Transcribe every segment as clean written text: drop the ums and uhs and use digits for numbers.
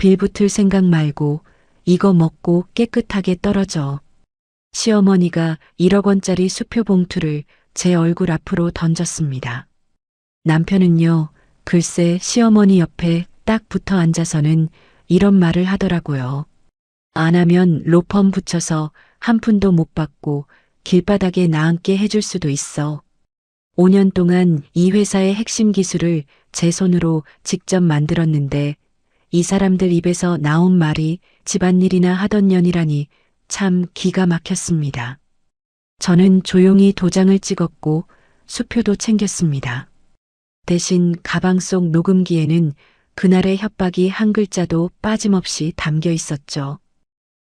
빌붙을 생각 말고 이거 먹고 깨끗하게 떨어져. 시어머니가 1억 원짜리 수표 봉투를 제 얼굴 앞으로 던졌습니다. 남편은요, 글쎄 시어머니 옆에 딱 붙어 앉아서는 이런 말을 하더라고요. 안 하면 로펌 붙여서 한 푼도 못 받고 길바닥에 나앉게 해줄 수도 있어. 5년 동안 이 회사의 핵심 기술을 제 손으로 직접 만들었는데 이 사람들 입에서 나온 말이 집안일이나 하던 년이라니 참 기가 막혔습니다. 저는 조용히 도장을 찍었고 수표도 챙겼습니다. 대신 가방 속 녹음기에는 그날의 협박이 한 글자도 빠짐없이 담겨 있었죠.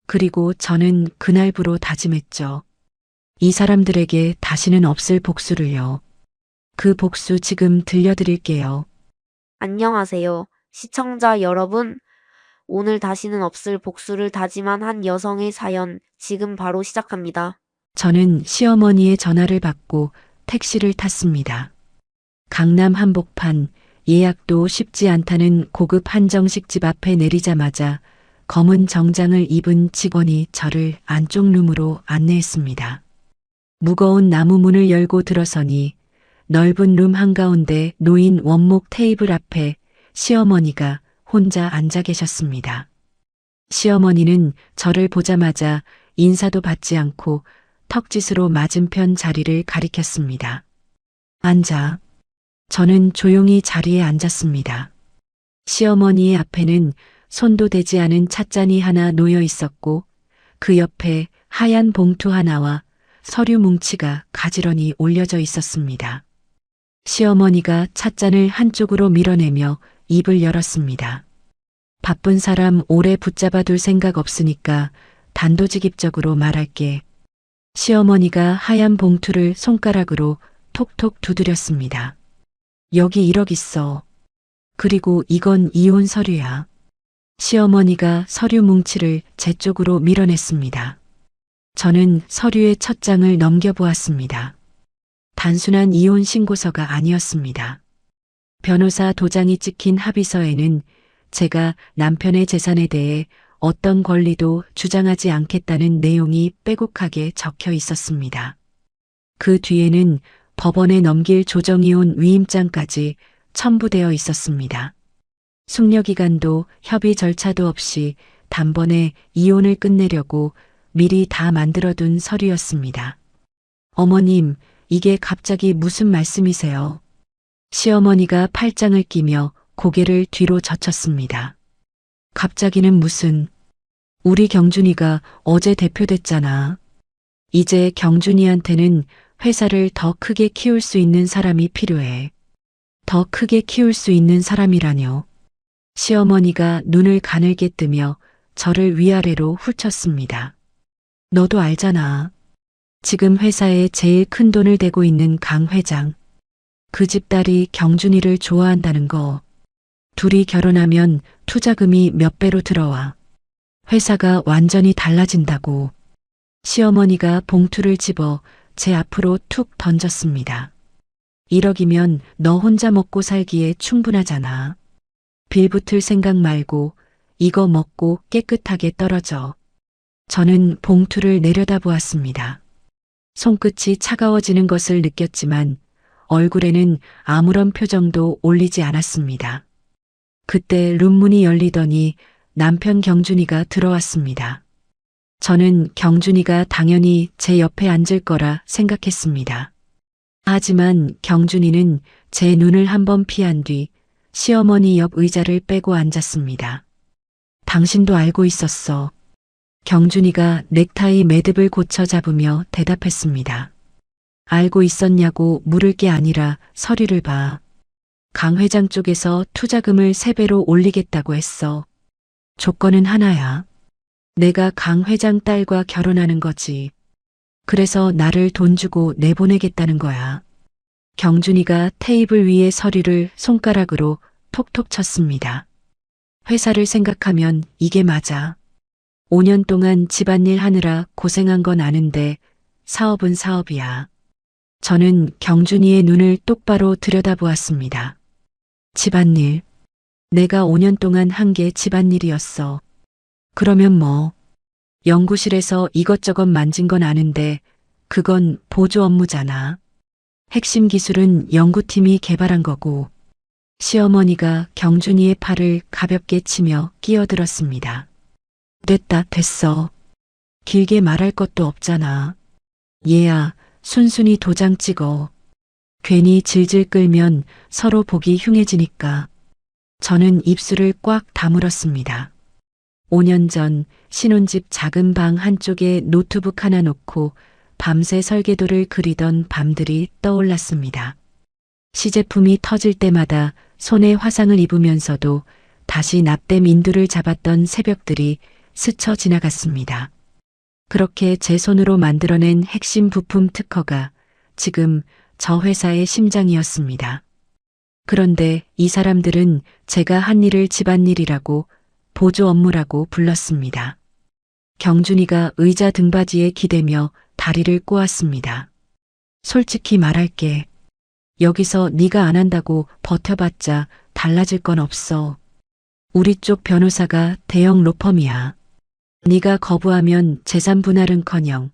그리고 저는 그날부로 다짐했죠. 이 사람들에게 다시는 없을 복수를요. 그 복수 지금 들려드릴게요. 안녕하세요. 시청자 여러분. 오늘 다시는 없을 복수를 다짐한 한 여성의 사연 지금 바로 시작합니다. 저는 시어머니의 전화를 받고 택시를 탔습니다. 강남 한복판 예약도 쉽지 않다는 고급 한정식집 앞에 내리자마자 검은 정장을 입은 직원이 저를 안쪽 룸으로 안내했습니다. 무거운 나무 문을 열고 들어서니 넓은 룸 한가운데 놓인 원목 테이블 앞에 시어머니가 혼자 앉아 계셨습니다. 시어머니는 저를 보자마자 인사도 받지 않고 턱짓으로 맞은편 자리를 가리켰습니다. 앉아. 저는 조용히 자리에 앉았습니다. 시어머니의 앞에는 손도 대지 않은 찻잔이 하나 놓여 있었고 그 옆에 하얀 봉투 하나와 서류 뭉치가 가지런히 올려져 있었습니다. 시어머니가 찻잔을 한쪽으로 밀어내며 입을 열었습니다. 바쁜 사람 오래 붙잡아 둘 생각 없으니까 단도직입적으로 말할게. 시어머니가 하얀 봉투를 손가락으로 톡톡 두드렸습니다. 여기 1억 있어. 그리고 이건 이혼 서류야. 시어머니가 서류 뭉치를 제 쪽으로 밀어냈습니다. 저는 서류의 첫 장을 넘겨보았습니다. 단순한 이혼 신고서가 아니었습니다. 변호사 도장이 찍힌 합의서에는 제가 남편의 재산에 대해 어떤 권리도 주장하지 않겠다는 내용이 빼곡하게 적혀 있었습니다. 그 뒤에는 법원에 넘길 조정이혼 위임장까지 첨부되어 있었습니다. 숙려기간도 협의 절차도 없이 단번에 이혼을 끝내려고 미리 다 만들어둔 서류였습니다. 어머님, 이게 갑자기 무슨 말씀이세요? 시어머니가 팔짱을 끼며 고개를 뒤로 젖혔습니다. 갑자기는 무슨, 우리 경준이가 어제 대표됐잖아. 이제 경준이한테는 회사를 더 크게 키울 수 있는 사람이 필요해. 더 크게 키울 수 있는 사람이라뇨. 시어머니가 눈을 가늘게 뜨며 저를 위아래로 훑쳤습니다. 너도 알잖아. 지금 회사에 제일 큰 돈을 대고 있는 강 회장. 그 집 딸이 경준이를 좋아한다는 거. 둘이 결혼하면 투자금이 몇 배로 들어와. 회사가 완전히 달라진다고. 시어머니가 봉투를 집어 제 앞으로 툭 던졌습니다. 1억이면 너 혼자 먹고 살기에 충분하잖아. 빌붙을 생각 말고 이거 먹고 깨끗하게 떨어져. 저는 봉투를 내려다보았습니다. 손끝이 차가워지는 것을 느꼈지만 얼굴에는 아무런 표정도 올리지 않았습니다. 그때 룸문이 열리더니 남편 경준이가 들어왔습니다. 저는 경준이가 당연히 제 옆에 앉을 거라 생각했습니다. 하지만 경준이는 제 눈을 한번 피한 뒤 시어머니 옆 의자를 빼고 앉았습니다. 당신도 알고 있었어. 경준이가 넥타이 매듭을 고쳐 잡으며 대답했습니다. 알고 있었냐고 물을 게 아니라 서류를 봐. 강 회장 쪽에서 투자금을 3배로 올리겠다고 했어. 조건은 하나야. 내가 강 회장 딸과 결혼하는 거지. 그래서 나를 돈 주고 내보내겠다는 거야. 경준이가 테이블 위에 서류를 손가락으로 톡톡 쳤습니다. 회사를 생각하면 이게 맞아. 5년 동안 집안일 하느라 고생한 건 아는데 사업은 사업이야. 저는 경준이의 눈을 똑바로 들여다보았습니다. 집안일. 내가 5년 동안 한 게 집안일이었어. 그러면 뭐, 연구실에서 이것저것 만진 건 아는데 그건 보조 업무잖아. 핵심 기술은 연구팀이 개발한 거고. 시어머니가 경준이의 팔을 가볍게 치며 끼어들었습니다. 됐어. 길게 말할 것도 없잖아. 얘야, 순순히 도장 찍어. 괜히 질질 끌면 서로 보기 흉해지니까. 저는 입술을 꽉 다물었습니다. 5년 전 신혼집 작은 방 한쪽에 노트북 하나 놓고 밤새 설계도를 그리던 밤들이 떠올랐습니다. 시제품이 터질 때마다 손에 화상을 입으면서도 다시 납땜 인두를 잡았던 새벽들이 스쳐 지나갔습니다. 그렇게 제 손으로 만들어낸 핵심 부품 특허가 지금 저 회사의 심장이었습니다. 그런데 이 사람들은 제가 한 일을 집안일이라고 보조 업무라고 불렀습니다. 경준이가 의자 등받이에 기대며 다리를 꼬았습니다. 솔직히 말할게. 여기서 네가 안 한다고 버텨봤자 달라질 건 없어. 우리 쪽 변호사가 대형 로펌이야. 네가 거부하면 재산 분할은커녕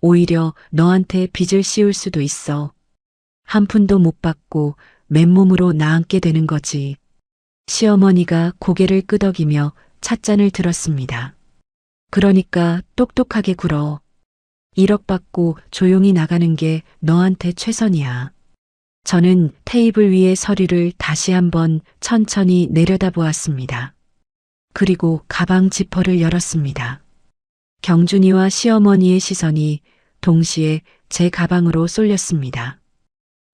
오히려 너한테 빚을 씌울 수도 있어. 한 푼도 못 받고 맨몸으로 나앉게 되는 거지. 시어머니가 고개를 끄덕이며 찻잔을 들었습니다. 그러니까 똑똑하게 굴어. 1억 받고 조용히 나가는 게 너한테 최선이야. 저는 테이블 위의 서류를 다시 한번 천천히 내려다보았습니다. 그리고 가방 지퍼를 열었습니다. 경준이와 시어머니의 시선이 동시에 제 가방으로 쏠렸습니다.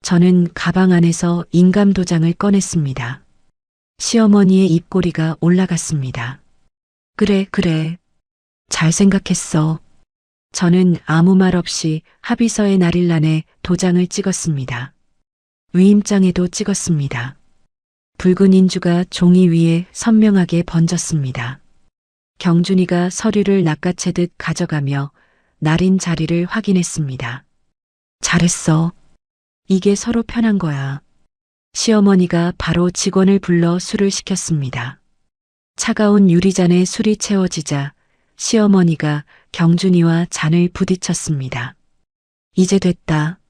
저는 가방 안에서 인감도장을 꺼냈습니다. 시어머니의 입꼬리가 올라갔습니다. 그래. 잘 생각했어. 저는 아무 말 없이 합의서의 날일란에 도장을 찍었습니다. 위임장에도 찍었습니다. 붉은 인주가 종이 위에 선명하게 번졌습니다. 경준이가 서류를 낚아채듯 가져가며 날인 자리를 확인했습니다. 잘했어. 이게 서로 편한 거야. 시어머니가 바로 직원을 불러 술을 시켰습니다. 차가운 유리잔에 술이 채워지자 시어머니가 경준이와 잔을 부딪혔습니다. 이제 됐다.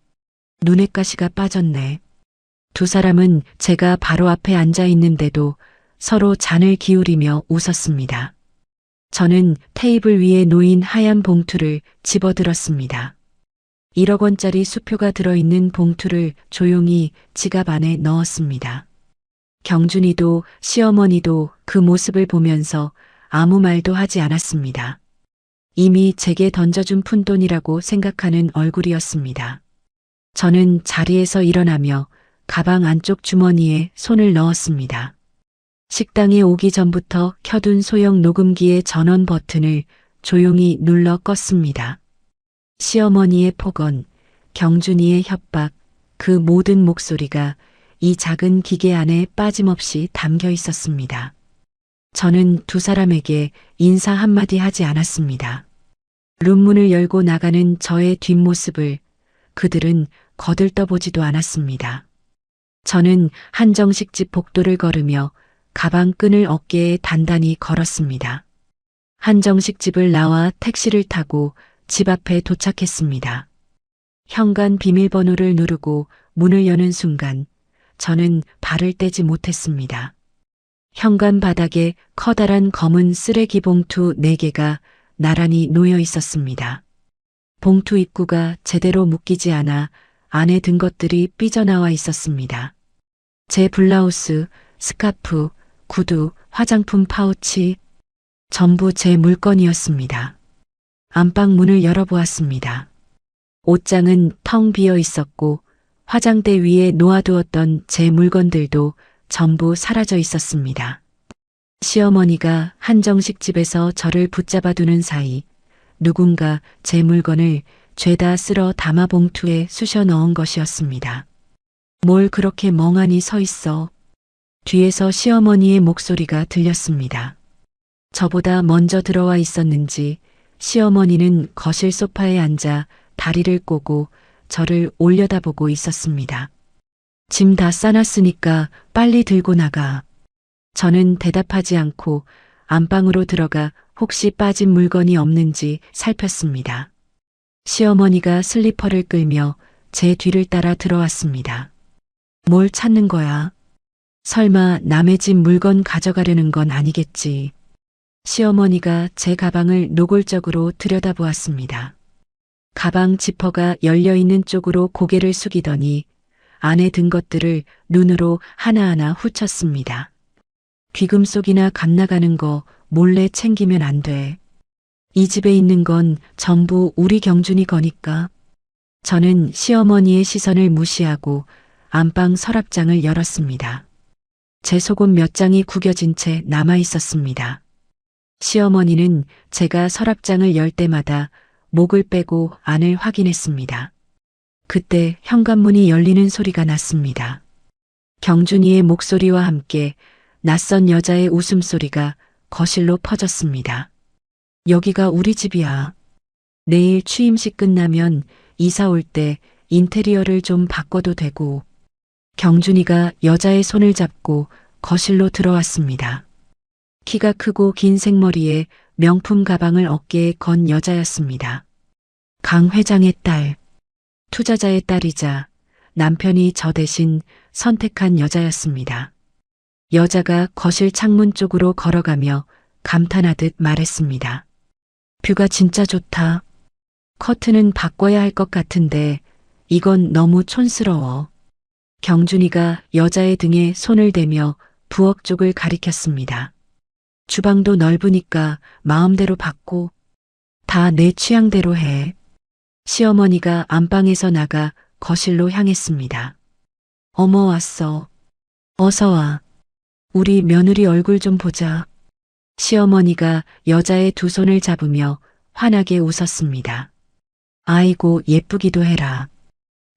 눈에 가시가 빠졌네. 두 사람은 제가 바로 앞에 앉아 있는데도 서로 잔을 기울이며 웃었습니다. 저는 테이블 위에 놓인 하얀 봉투를 집어들었습니다. 1억 원짜리 수표가 들어있는 봉투를 조용히 지갑 안에 넣었습니다. 경준이도 시어머니도 그 모습을 보면서 아무 말도 하지 않았습니다. 이미 제게 던져준 푼돈이라고 생각하는 얼굴이었습니다. 저는 자리에서 일어나며 가방 안쪽 주머니에 손을 넣었습니다. 식당에 오기 전부터 켜둔 소형 녹음기의 전원 버튼을 조용히 눌러 껐습니다. 시어머니의 폭언, 경준이의 협박, 그 모든 목소리가 이 작은 기계 안에 빠짐없이 담겨 있었습니다. 저는 두 사람에게 인사 한마디 하지 않았습니다. 룸문을 열고 나가는 저의 뒷모습을 그들은 거들떠보지도 않았습니다. 저는 한정식집 복도를 걸으며 가방 끈을 어깨에 단단히 걸었습니다. 한정식집을 나와 택시를 타고 집 앞에 도착했습니다. 현관 비밀번호를 누르고 문을 여는 순간 저는 발을 떼지 못했습니다. 현관 바닥에 커다란 검은 쓰레기 봉투 4개가 나란히 놓여 있었습니다. 봉투 입구가 제대로 묶이지 않아 안에 든 것들이 삐져나와 있었습니다. 제 블라우스, 스카프, 구두, 화장품 파우치, 전부 제 물건이었습니다. 안방 문을 열어보았습니다. 옷장은 텅 비어 있었고 화장대 위에 놓아두었던 제 물건들도 전부 사라져 있었습니다. 시어머니가 한정식집에서 저를 붙잡아두는 사이 누군가 제 물건을 죄다 쓸어 담아 봉투에 쑤셔 넣은 것이었습니다. 뭘 그렇게 멍하니 서 있어? 뒤에서 시어머니의 목소리가 들렸습니다. 저보다 먼저 들어와 있었는지 시어머니는 거실 소파에 앉아 다리를 꼬고 저를 올려다보고 있었습니다. 짐 다 싸놨으니까 빨리 들고 나가. 저는 대답하지 않고 안방으로 들어가 혹시 빠진 물건이 없는지 살폈습니다. 시어머니가 슬리퍼를 끌며 제 뒤를 따라 들어왔습니다. 뭘 찾는 거야? 설마 남의 집 물건 가져가려는 건 아니겠지. 시어머니가 제 가방을 노골적으로 들여다보았습니다. 가방 지퍼가 열려있는 쪽으로 고개를 숙이더니 안에 든 것들을 눈으로 하나하나 훑었습니다. 귀금속이나 값 나가는 거 몰래 챙기면 안 돼. 이 집에 있는 건 전부 우리 경준이 거니까. 저는 시어머니의 시선을 무시하고 안방 서랍장을 열었습니다. 제 속옷 몇 장이 구겨진 채 남아 있었습니다. 시어머니는 제가 서랍장을 열 때마다 목을 빼고 안을 확인했습니다. 그때 현관문이 열리는 소리가 났습니다. 경준이의 목소리와 함께 낯선 여자의 웃음소리가 거실로 퍼졌습니다. 여기가 우리 집이야. 내일 취임식 끝나면 이사 올 때 인테리어를 좀 바꿔도 되고. 경준이가 여자의 손을 잡고 거실로 들어왔습니다. 키가 크고 긴 생머리에 명품 가방을 어깨에 건 여자였습니다. 강 회장의 딸, 투자자의 딸이자 남편이 저 대신 선택한 여자였습니다. 여자가 거실 창문 쪽으로 걸어가며 감탄하듯 말했습니다. 뷰가 진짜 좋다. 커튼은 바꿔야 할 것 같은데 이건 너무 촌스러워. 경준이가 여자의 등에 손을 대며 부엌 쪽을 가리켰습니다. 주방도 넓으니까 마음대로 바꿔. 다 내 취향대로 해. 시어머니가 안방에서 나가 거실로 향했습니다. 어머 왔어. 어서 와. 우리 며느리 얼굴 좀 보자. 시어머니가 여자의 두 손을 잡으며 환하게 웃었습니다. 아이고 예쁘기도 해라.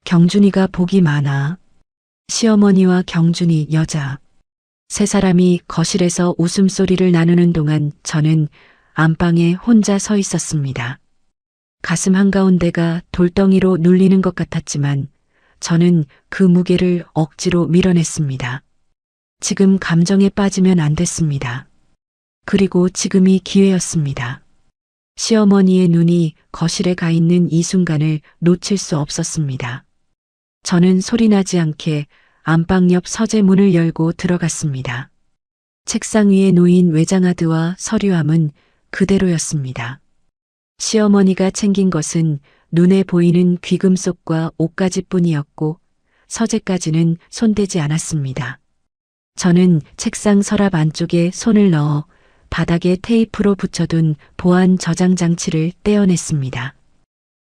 경준이가 복이 많아. 시어머니와 경준이 여자. 세 사람이 거실에서 웃음소리를 나누는 동안 저는 안방에 혼자 서 있었습니다. 가슴 한가운데가 돌덩이로 눌리는 것 같았지만 저는 그 무게를 억지로 밀어냈습니다. 지금 감정에 빠지면 안 됐습니다. 그리고 지금이 기회였습니다. 시어머니의 눈이 거실에 가 있는 이 순간을 놓칠 수 없었습니다. 저는 소리나지 않게 안방 옆 서재 문을 열고 들어갔습니다. 책상 위에 놓인 외장하드와 서류함은 그대로였습니다. 시어머니가 챙긴 것은 눈에 보이는 귀금속과 옷가지뿐이었고 서재까지는 손대지 않았습니다. 저는 책상 서랍 안쪽에 손을 넣어 바닥에 테이프로 붙여둔 보안 저장 장치를 떼어냈습니다.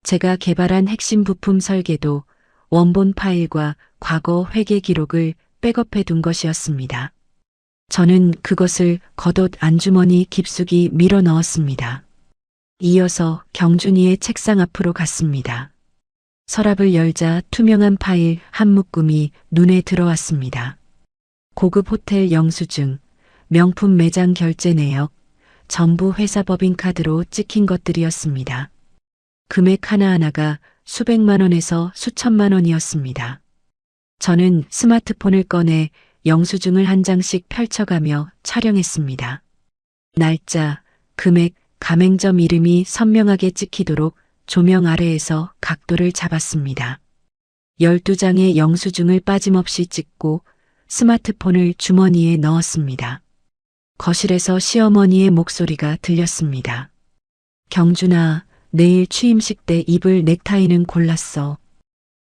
제가 개발한 핵심 부품 설계도 원본 파일과 과거 회계 기록을 백업해 둔 것이었습니다. 저는 그것을 겉옷 안주머니 깊숙이 밀어 넣었습니다. 이어서 경준이의 책상 앞으로 갔습니다. 서랍을 열자 투명한 파일 한 묶음이 눈에 들어왔습니다. 고급 호텔 영수증, 명품 매장 결제 내역, 전부 회사 법인카드로 찍힌 것들이었습니다. 금액 하나하나가 수백만 원에서 수천만 원이었습니다. 저는 스마트폰을 꺼내 영수증을 한 장씩 펼쳐가며 촬영했습니다. 날짜, 금액, 가맹점 이름이 선명하게 찍히도록 조명 아래에서 각도를 잡았습니다. 12장의 영수증을 빠짐없이 찍고 스마트폰을 주머니에 넣었습니다. 거실에서 시어머니의 목소리가 들렸습니다. 경준아, 내일 취임식 때 입을 넥타이는 골랐어.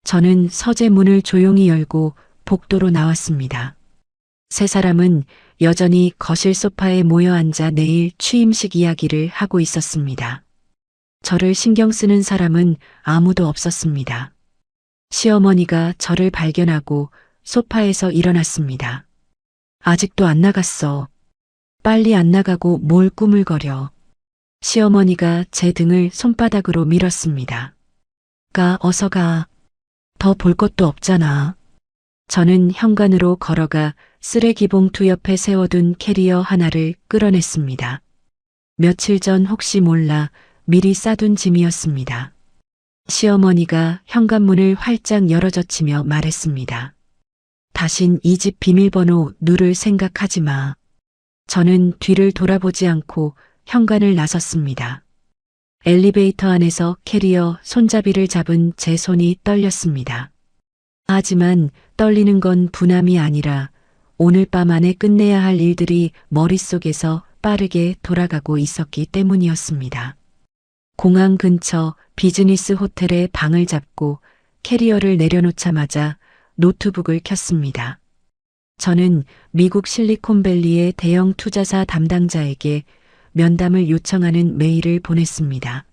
저는 서재 문을 조용히 열고 복도로 나왔습니다. 세 사람은 여전히 거실 소파에 모여 앉아 내일 취임식 이야기를 하고 있었습니다. 저를 신경 쓰는 사람은 아무도 없었습니다. 시어머니가 저를 발견하고 소파에서 일어났습니다. 아직도 안 나갔어. 빨리 안 나가고 뭘 꾸물거려. 시어머니가 제 등을 손바닥으로 밀었습니다. 어서 가. 더 볼 것도 없잖아. 저는 현관으로 걸어가 쓰레기 봉투 옆에 세워둔 캐리어 하나를 끌어냈습니다. 며칠 전 혹시 몰라 미리 싸둔 짐이었습니다. 시어머니가 현관문을 활짝 열어젖히며 말했습니다. 다신 이 집 비밀번호 누를 생각하지 마. 저는 뒤를 돌아보지 않고 현관을 나섰습니다. 엘리베이터 안에서 캐리어 손잡이를 잡은 제 손이 떨렸습니다. 하지만 떨리는 건 분함이 아니라 오늘 밤 안에 끝내야 할 일들이 머릿속에서 빠르게 돌아가고 있었기 때문이었습니다. 공항 근처 비즈니스 호텔에 방을 잡고 캐리어를 내려놓자마자 노트북을 켰습니다. 저는 미국 실리콘밸리의 대형 투자사 담당자에게 면담을 요청하는 메일을 보냈습니다.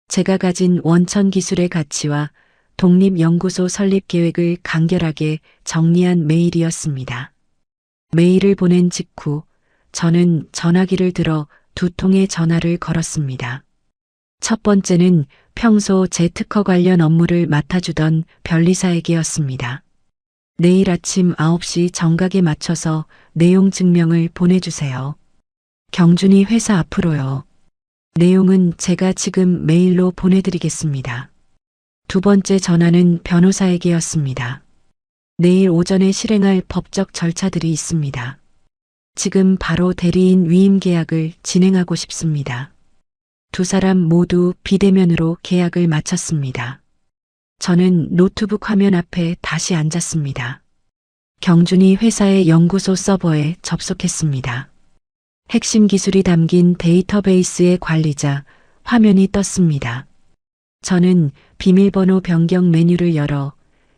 제가 가진 원천 기술의 가치와 독립연구소 설립 계획을 간결하게 정리한 메일이었습니다. 메일을 보낸 직후 저는 전화기를 들어 두 통의 전화를 걸었습니다. 첫 번째는 평소 제 특허 관련 업무를 맡아주던 변리사에게였습니다. 내일 아침 9시 정각에 맞춰서 내용 증명을 보내주세요. 경준이 회사 앞으로요. 내용은 제가 지금 메일로 보내드리겠습니다. 두 번째 전화는 변호사에게였습니다. 내일 오전에 실행할 법적 절차들이 있습니다. 지금 바로 대리인 위임 계약을 진행하고 싶습니다. 두 사람 모두 비대면으로 계약을 마쳤습니다. 저는 노트북 화면 앞에 다시 앉았습니다. 경준이 회사의 연구소 서버에 접속했습니다. 핵심 기술이 담긴 데이터베이스의 관리자 화면이 떴습니다. 저는 비밀번호 변경 메뉴를 열어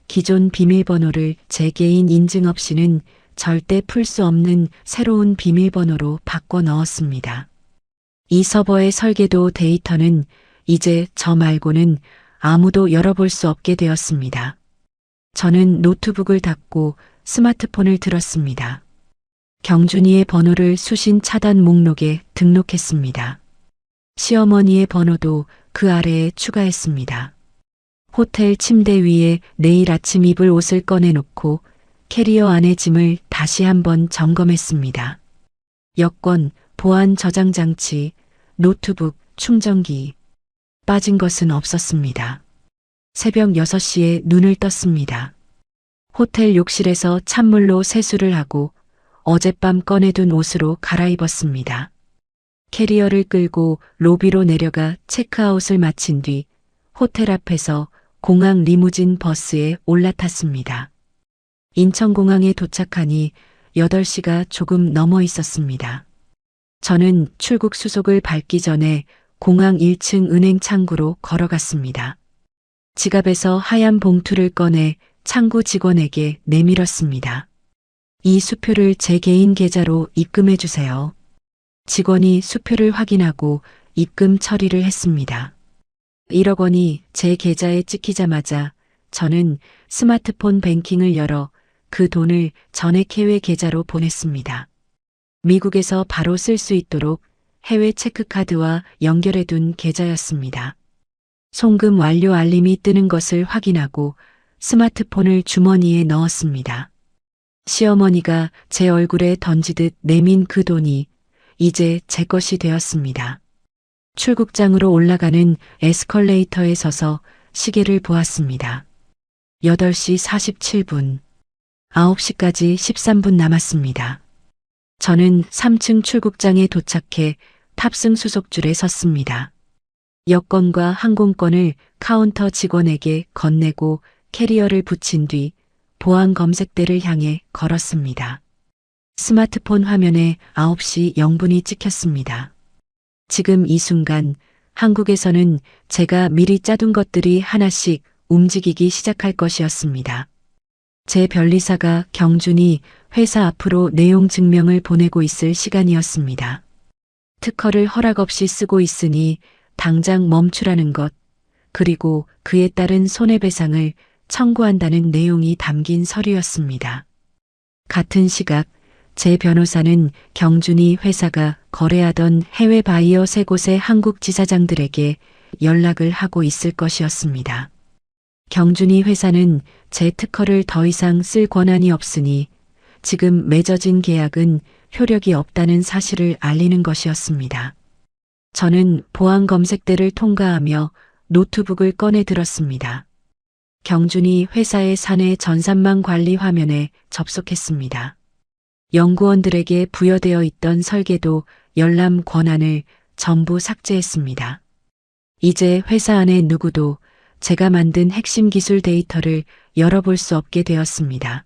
기존 비밀번호를 제 개인 인증 없이는 절대 풀 수 없는 새로운 비밀번호로 바꿔 넣었습니다. 이 서버의 설계도 데이터는 이제 저 말고는 아무도 열어볼 수 없게 되었습니다. 저는 노트북을 닫고 스마트폰을 들었습니다. 경준이의 번호를 수신 차단 목록에 등록했습니다. 시어머니의 번호도 그 아래에 추가했습니다. 호텔 침대 위에 내일 아침 입을 옷을 꺼내놓고 캐리어 안의 짐을 다시 한번 점검했습니다. 여권, 보안 저장 장치, 노트북, 충전기. 빠진 것은 없었습니다. 새벽 6시에 눈을 떴습니다. 호텔 욕실에서 찬물로 세수를 하고 어젯밤 꺼내둔 옷으로 갈아입었습니다. 캐리어를 끌고 로비로 내려가 체크아웃을 마친 뒤 호텔 앞에서 공항 리무진 버스에 올라탔습니다. 인천공항에 도착하니 8시가 조금 넘어 있었습니다. 저는 출국 수속을 밟기 전에 공항 1층 은행 창구로 걸어갔습니다. 지갑에서 하얀 봉투를 꺼내 창구 직원에게 내밀었습니다. 이 수표를 제 개인 계좌로 입금해 주세요. 직원이 수표를 확인하고 입금 처리를 했습니다. 1억 원이 제 계좌에 찍히자마자 저는 스마트폰 뱅킹을 열어 그 돈을 전액 해외 계좌로 보냈습니다. 미국에서 바로 쓸 수 있도록 해외 체크카드와 연결해둔 계좌였습니다. 송금 완료 알림이 뜨는 것을 확인하고 스마트폰을 주머니에 넣었습니다. 시어머니가 제 얼굴에 던지듯 내민 그 돈이 이제 제 것이 되었습니다. 출국장으로 올라가는 에스컬레이터에 서서 시계를 보았습니다. 8시 47분. 9시까지 13분 남았습니다. 저는 3층 출국장에 도착해 탑승 수속줄에 섰습니다. 여권과 항공권을 카운터 직원에게 건네고 캐리어를 붙인 뒤 보안 검색대를 향해 걸었습니다. 스마트폰 화면에 9시 0분이 찍혔습니다. 지금 이 순간 한국에서는 제가 미리 짜둔 것들이 하나씩 움직이기 시작할 것이었습니다. 제 변리사가 경준이 회사 앞으로 내용 증명을 보내고 있을 시간이었습니다. 특허를 허락 없이 쓰고 있으니 당장 멈추라는 것, 그리고 그에 따른 손해배상을 청구한다는 내용이 담긴 서류였습니다. 같은 시각 제 변호사는 경준이 회사가 거래하던 해외 바이어 3곳의 한국 지사장들에게 연락을 하고 있을 것이었습니다. 경준이 회사는 제 특허를 더 이상 쓸 권한이 없으니 지금 맺어진 계약은 효력이 없다는 사실을 알리는 것이었습니다. 저는 보안 검색대를 통과하며 노트북을 꺼내 들었습니다. 경준이 회사의 사내 전산망 관리 화면에 접속했습니다. 연구원들에게 부여되어 있던 설계도, 열람 권한을 전부 삭제했습니다. 이제 회사 안에 누구도 제가 만든 핵심 기술 데이터를 열어볼 수 없게 되었습니다.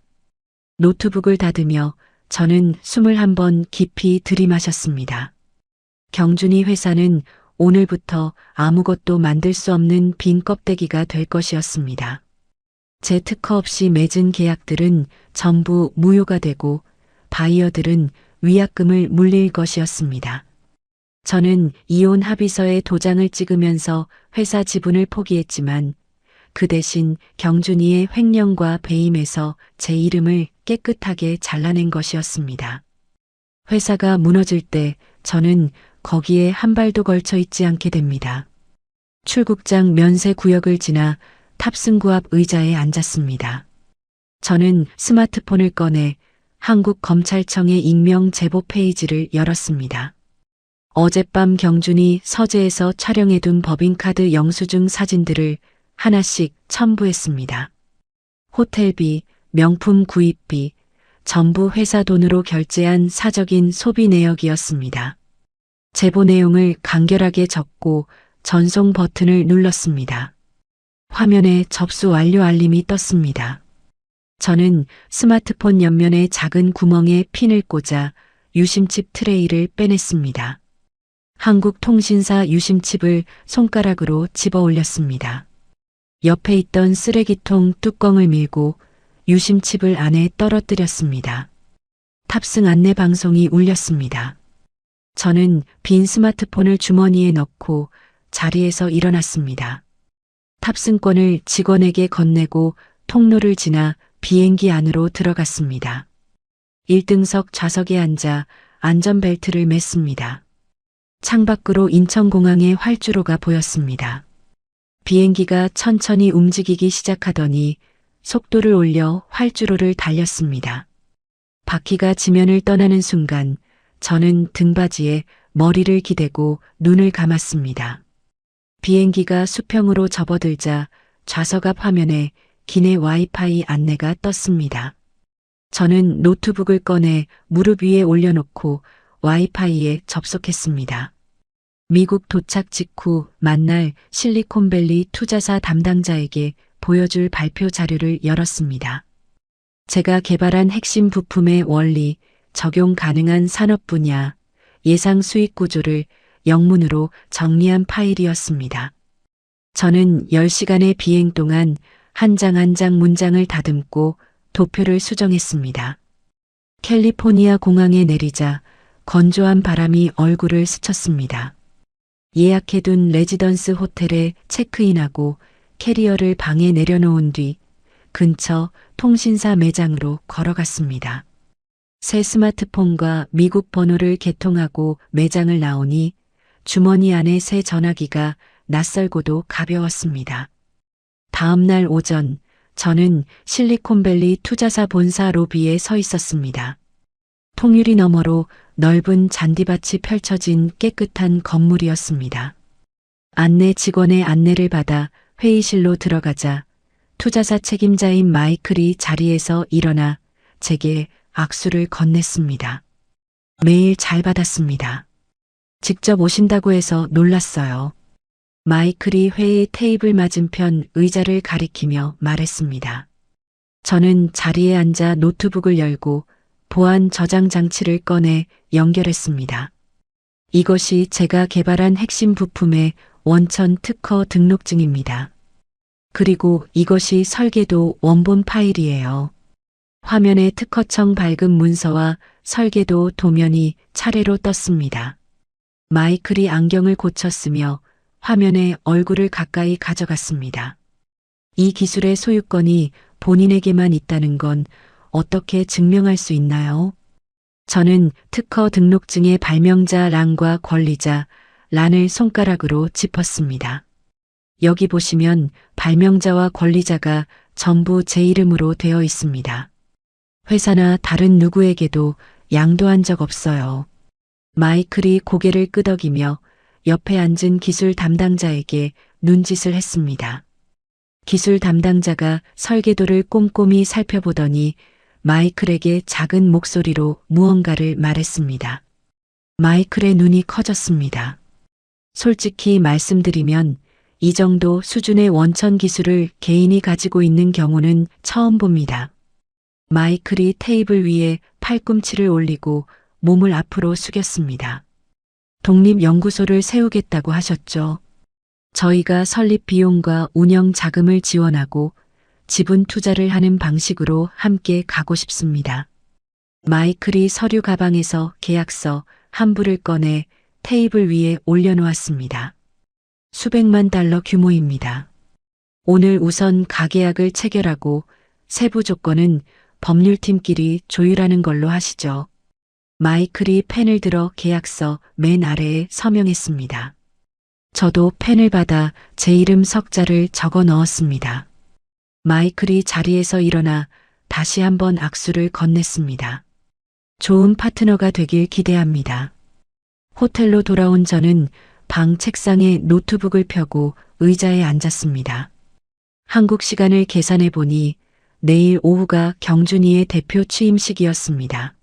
노트북을 닫으며 저는 숨을 한번 깊이 들이마셨습니다. 경준이 회사는 오늘부터 아무것도 만들 수 없는 빈 껍데기가 될 것이었습니다. 제 특허 없이 맺은 계약들은 전부 무효가 되고 바이어들은 위약금을 물릴 것이었습니다. 저는 이혼 합의서에 도장을 찍으면서 회사 지분을 포기했지만 그 대신 경준이의 횡령과 배임에서 제 이름을 깨끗하게 잘라낸 것이었습니다. 회사가 무너질 때 저는 거기에 한 발도 걸쳐 있지 않게 됩니다. 출국장 면세 구역을 지나 탑승구 앞 의자에 앉았습니다. 저는 스마트폰을 꺼내 한국검찰청의 익명 제보 페이지를 열었습니다. 어젯밤 경준이 서재에서 촬영해둔 법인카드 영수증 사진들을 하나씩 첨부했습니다. 호텔비, 명품 구입비, 전부 회사 돈으로 결제한 사적인 소비 내역이었습니다. 제보 내용을 간결하게 적고 전송 버튼을 눌렀습니다. 화면에 접수 완료 알림이 떴습니다. 저는 스마트폰 옆면의 작은 구멍에 핀을 꽂아 유심칩 트레이를 빼냈습니다. 한국통신사 유심칩을 손가락으로 집어 올렸습니다. 옆에 있던 쓰레기통 뚜껑을 밀고 유심칩을 안에 떨어뜨렸습니다. 탑승 안내 방송이 울렸습니다. 저는 빈 스마트폰을 주머니에 넣고 자리에서 일어났습니다. 탑승권을 직원에게 건네고 통로를 지나 비행기 안으로 들어갔습니다. 1등석 좌석에 앉아 안전벨트를 맸습니다. 창밖으로 인천공항의 활주로가 보였습니다. 비행기가 천천히 움직이기 시작하더니 속도를 올려 활주로를 달렸습니다. 바퀴가 지면을 떠나는 순간 저는 등받이에 머리를 기대고 눈을 감았습니다. 비행기가 수평으로 접어들자 좌석 앞 화면에 기내 와이파이 안내가 떴습니다. 저는 노트북을 꺼내 무릎 위에 올려놓고 와이파이에 접속했습니다. 미국 도착 직후 만날 실리콘밸리 투자사 담당자에게 보여줄 발표 자료를 열었습니다. 제가 개발한 핵심 부품의 원리, 적용 가능한 산업 분야, 예상 수익 구조를 영문으로 정리한 파일이었습니다. 저는 10시간의 비행 동안 한 장 한 장 문장을 다듬고 도표를 수정했습니다. 캘리포니아 공항에 내리자 건조한 바람이 얼굴을 스쳤습니다. 예약해둔 레지던스 호텔에 체크인하고 캐리어를 방에 내려놓은 뒤 근처 통신사 매장으로 걸어갔습니다. 새 스마트폰과 미국 번호를 개통하고 매장을 나오니 주머니 안에 새 전화기가 낯설고도 가벼웠습니다. 다음 날 오전 저는 실리콘밸리 투자사 본사 로비에 서 있었습니다. 통유리 너머로 넓은 잔디밭이 펼쳐진 깨끗한 건물이었습니다. 안내 직원의 안내를 받아 회의실로 들어가자 투자사 책임자인 마이클이 자리에서 일어나 제게 악수를 건넸습니다. 메일 잘 받았습니다. 직접 오신다고 해서 놀랐어요. 마이클이 회의 테이블 맞은편 의자를 가리키며 말했습니다. 저는 자리에 앉아 노트북을 열고 보안 저장 장치를 꺼내 연결했습니다. 이것이 제가 개발한 핵심 부품의 원천 특허 등록증입니다. 그리고 이것이 설계도 원본 파일이에요. 화면에 특허청 발급 문서와 설계도 도면이 차례로 떴습니다. 마이클이 안경을 고쳤으며 화면에 얼굴을 가까이 가져갔습니다. 이 기술의 소유권이 본인에게만 있다는 건 어떻게 증명할 수 있나요? 저는 특허 등록증의 발명자 란과 권리자 란을 손가락으로 짚었습니다. 여기 보시면 발명자와 권리자가 전부 제 이름으로 되어 있습니다. 회사나 다른 누구에게도 양도한 적 없어요. 마이클이 고개를 끄덕이며 옆에 앉은 기술 담당자에게 눈짓을 했습니다. 기술 담당자가 설계도를 꼼꼼히 살펴보더니 마이클에게 작은 목소리로 무언가를 말했습니다. 마이클의 눈이 커졌습니다. 솔직히 말씀드리면 이 정도 수준의 원천 기술을 개인이 가지고 있는 경우는 처음 봅니다. 마이클이 테이블 위에 팔꿈치를 올리고 몸을 앞으로 숙였습니다. 독립연구소를 세우겠다고 하셨죠. 저희가 설립 비용과 운영 자금을 지원하고 지분 투자를 하는 방식으로 함께 가고 싶습니다. 마이클이 서류 가방에서 계약서 한 부를 꺼내 테이블 위에 올려놓았습니다. 수백만 달러 규모입니다. 오늘 우선 가계약을 체결하고 세부 조건은 법률팀끼리 조율하는 걸로 하시죠. 마이클이 펜을 들어 계약서 맨 아래에 서명했습니다. 저도 펜을 받아 제 이름 석자를 적어 넣었습니다. 마이클이 자리에서 일어나 다시 한번 악수를 건넸습니다. 좋은 파트너가 되길 기대합니다. 호텔로 돌아온 저는 방 책상에 노트북을 펴고 의자에 앉았습니다. 한국 시간을 계산해 보니 내일 오후가 경준이의 대표 취임식이었습니다.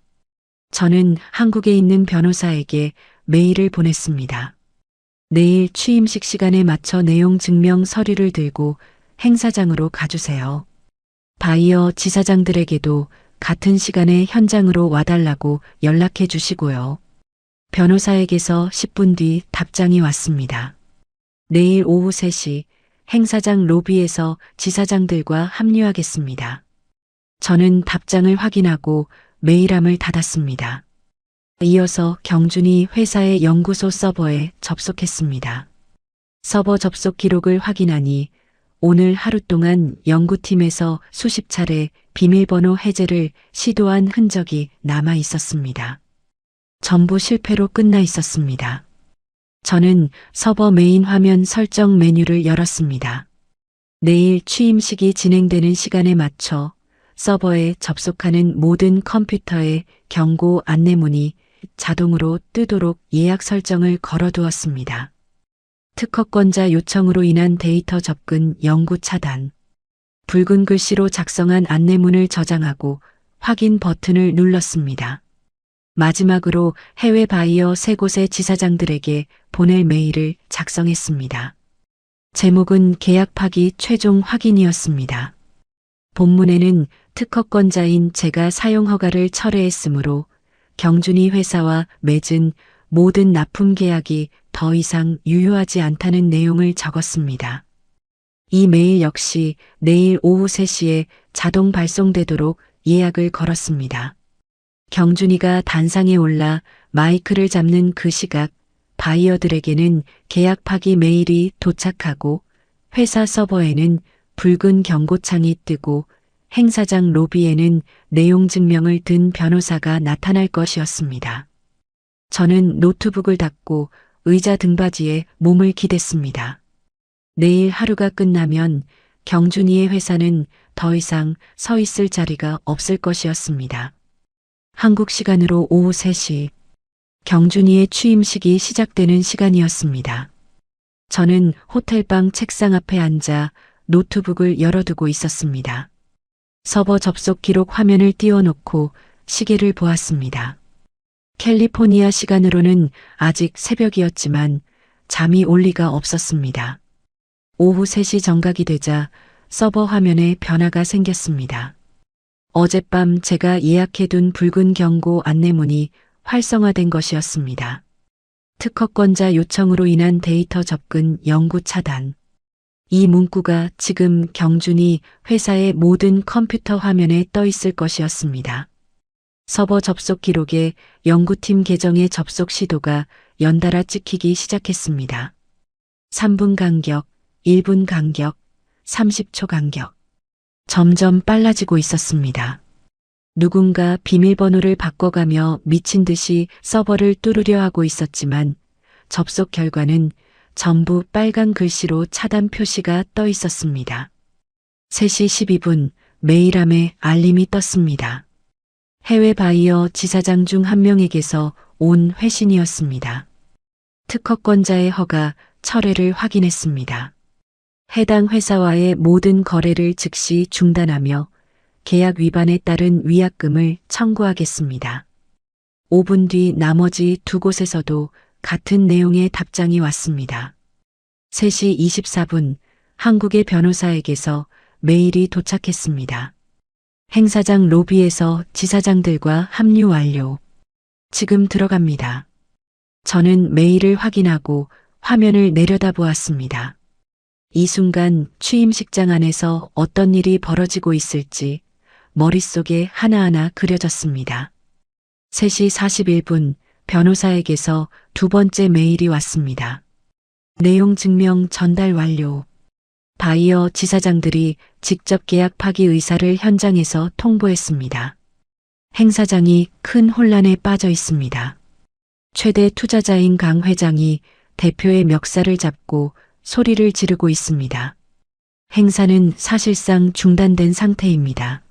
저는 한국에 있는 변호사에게 메일을 보냈습니다. 내일 취임식 시간에 맞춰 내용 증명 서류를 들고 행사장으로 가주세요. 바이어 지사장들에게도 같은 시간에 현장으로 와달라고 연락해 주시고요. 변호사에게서 10분 뒤 답장이 왔습니다. 내일 오후 3시 행사장 로비에서 지사장들과 합류하겠습니다. 저는 답장을 확인하고 메일함을 닫았습니다. 이어서 경준이 회사의 연구소 서버에 접속했습니다. 서버 접속 기록을 확인하니 오늘 하루 동안 연구팀에서 수십 차례 비밀번호 해제를 시도한 흔적이 남아 있었습니다. 전부 실패로 끝나 있었습니다. 저는 서버 메인 화면 설정 메뉴를 열었습니다. 내일 취임식이 진행되는 시간에 맞춰 서버에 접속하는 모든 컴퓨터에 경고 안내문이 자동으로 뜨도록 예약 설정을 걸어두었습니다. 특허권자 요청으로 인한 데이터 접근 영구 차단. 붉은 글씨로 작성한 안내문을 저장하고 확인 버튼을 눌렀습니다. 마지막으로 해외 바이어 3곳의 지사장들에게 보낼 메일을 작성했습니다. 제목은 계약 파기 최종 확인이었습니다. 본문에는 특허권자인 제가 사용 허가를 철회했으므로 경준이 회사와 맺은 모든 납품 계약이 더 이상 유효하지 않다는 내용을 적었습니다. 이 메일 역시 내일 오후 3시에 자동 발송되도록 예약을 걸었습니다. 경준이가 단상에 올라 마이크를 잡는 그 시각 바이어들에게는 계약 파기 메일이 도착하고 회사 서버에는 붉은 경고창이 뜨고 행사장 로비에는 내용 증명을 든 변호사가 나타날 것이었습니다. 저는 노트북을 닫고 의자 등받이에 몸을 기댔습니다. 내일 하루가 끝나면 경준이의 회사는 더 이상 서 있을 자리가 없을 것이었습니다. 한국 시간으로 오후 3시 경준이의 취임식이 시작되는 시간이었습니다. 저는 호텔방 책상 앞에 앉아 노트북을 열어두고 있었습니다. 서버 접속 기록 화면을 띄워놓고 시계를 보았습니다. 캘리포니아 시간으로는 아직 새벽이었지만 잠이 올 리가 없었습니다. 오후 3시 정각이 되자 서버 화면에 변화가 생겼습니다. 어젯밤 제가 예약해둔 붉은 경고 안내문이 활성화된 것이었습니다. 특허권자 요청으로 인한 데이터 접근 영구 차단. 이 문구가 지금 경준이 회사의 모든 컴퓨터 화면에 떠 있을 것이었습니다. 서버 접속 기록에 연구팀 계정의 접속 시도가 연달아 찍히기 시작했습니다. 3분 간격, 1분 간격, 30초 간격. 점점 빨라지고 있었습니다. 누군가 비밀번호를 바꿔가며 미친 듯이 서버를 뚫으려 하고 있었지만 접속 결과는 전부 빨간 글씨로 차단 표시가 떠 있었습니다. 3시 12분 메일함에 알림이 떴습니다. 해외 바이어 지사장 중 한 명에게서 온 회신이었습니다. 특허권자의 허가 철회를 확인했습니다. 해당 회사와의 모든 거래를 즉시 중단하며 계약 위반에 따른 위약금을 청구하겠습니다. 5분 뒤 나머지 두 곳에서도 같은 내용의 답장이 왔습니다. 3시 24분 한국의 변호사에게서 메일이 도착했습니다. 행사장 로비에서 지사장들과 합류 완료. 지금 들어갑니다. 저는 메일을 확인하고 화면을 내려다보았습니다. 이 순간 취임식장 안에서 어떤 일이 벌어지고 있을지 머릿속에 하나하나 그려졌습니다. 3시 41분 변호사에게서 두 번째 메일이 왔습니다. 내용 증명 전달 완료. 바이어 지사장들이 직접 계약 파기 의사를 현장에서 통보했습니다. 행사장이 큰 혼란에 빠져 있습니다. 최대 투자자인 강 회장이 대표의 멱살을 잡고 소리를 지르고 있습니다. 행사는 사실상 중단된 상태입니다.